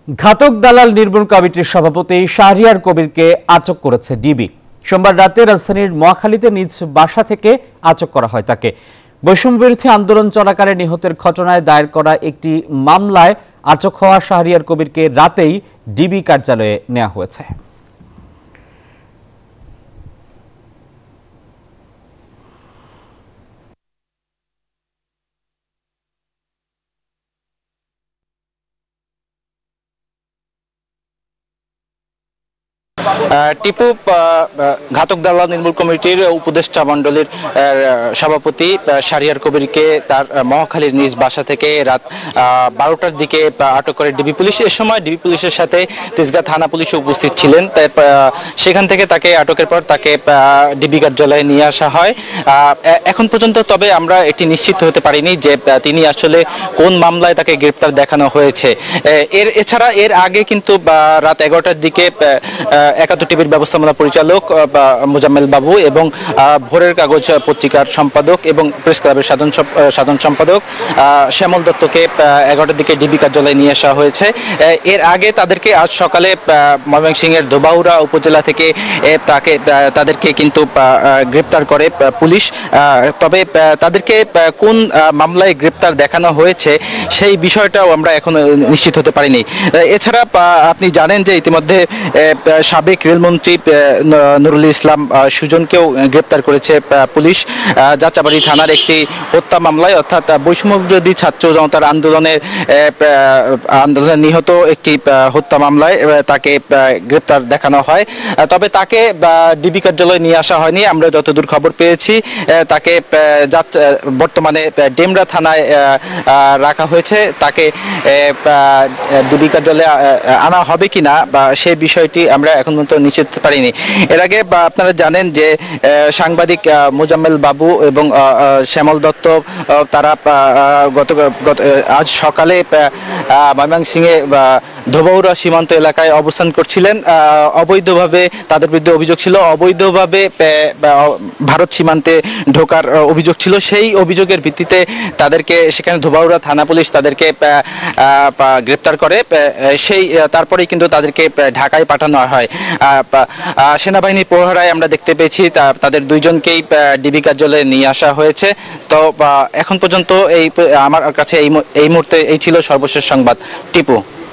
ঘাতক দালাল নির্মূল কমিটির সভাপতি শাহরিয়ার কবিরকে আটক করেছে ডিবি। সোমবার রাতে রাজধানীর মহাখালীতে নিজ বাসা থেকে আটক করা হয় তাকে। বৈষম্যবিরোধী আন্দোলন চলাকালে নিহতের ঘটনায় দায়ের করা একটি মামলায় আটক হওয়া শাহরিয়ার কবিরকে রাতেই ডিবি কার্যালয়ে নেওয়া হয়েছে। টিপু ঘাতক দালাল নির্মূল কমিটির উপদেষ্টা মণ্ডলীর সভাপতি শাহরিয়ার কবিরকে তার মহাখালীর নিজ বাসা থেকে রাত 12টার দিকে আটক করে ডিবি পুলিশ। এ সময় ডিবি পুলিশের সাথে তেজগাঁ থানা পুলিশও উপস্থিত ছিলেন। সেখান থেকে তাকে আটকের পর তাকে ডিবি কার্যালয়ে নিয়ে আসা হয়। এখন পর্যন্ত তবে আমরা এটি নিশ্চিত হতে পারিনি যে তিনি আসলে কোন মামলায় তাকে গ্রেপ্তার দেখানো হয়েছে। এছাড়া এর আগে কিন্তু রাত 11টার দিকে 71 টিভির ব্যবস্থাপনা পরিচালক মোজাম্মেল বাবু এবং ভোরের কাগজ পত্রিকার সম্পাদক এবং প্রেস ক্লাবের সাধারণ সম্পাদক শ্যামল দত্তকে 11টার দিকে ডিবি কার্যালয়ে নিয়ে আসা হয়েছে। এর আগে তাদেরকে আজ সকালে ময়মনসিংহের ধোবাউড়া উপজেলা থেকে তাদেরকে কিন্তু গ্রেপ্তার করে পুলিশ। তবে তাদেরকে কোন মামলায় গ্রেপ্তার দেখানো হয়েছে সেই বিষয়টাও আমরা এখন নিশ্চিত হতে পারিনি। এছাড়া আপনি জানেন যে ইতিমধ্যে সাবেক রেলমন্ত্রী নুরুল ইসলাম সুজনকেও গ্রেপ্তার করেছে পুলিশ যাত্রাবাড়ি থানার একটি হত্যা মামলায়, অর্থাৎ বৈষম্যবিরোধী ছাত্র জনতার আন্দোলনে নিহত একটি হত্যা মামলায় তাকে গ্রেপ্তার দেখানো হয়। তবে তাকে ডিবি কার্যালয়ে নিয়ে আসা হয়নি। আমরা যতদূর খবর পেয়েছি তাকে বর্তমানে ডেমরা থানায় রাখা হয়েছে। তাকে ডিবি কার্যালয়ে আনা হবে কিনা বা সেই বিষয়টি আমরা এখন পর্যন্ত নিশ্চিত পারিনি। এর আগে আপনারা জানেন যে সাংবাদিক মোজাম্মেল বাবু এবং শ্যামল দত্ত তারা আজ সকালে ময়মনসিংহে ধোবাউড়া সীমান্ত এলাকায় অবস্থান করছিলেন। অবৈধভাবে তাদের বিরুদ্ধে অভিযোগ ছিল, অবৈধভাবে ভারত সীমান্তে ঢোকার অভিযোগ ছিল। সেই অভিযোগের ভিত্তিতে তাদেরকে সেখানে ধোবাউড়া থানা পুলিশ তাদেরকে গ্রেপ্তার করে। তারপরেই কিন্তু তাদেরকে ঢাকায় পাঠানো হয়। সেনাবাহিনী প্রহরায় আমরা দেখতে পেয়েছি তাদের দুইজনকেই ডিবি কার্যালয়ে নিয়ে আসা হয়েছে। তো এখন পর্যন্ত আমার কাছে এই মুহূর্তে এই ছিল সর্বশেষ সংবাদ। টিপু।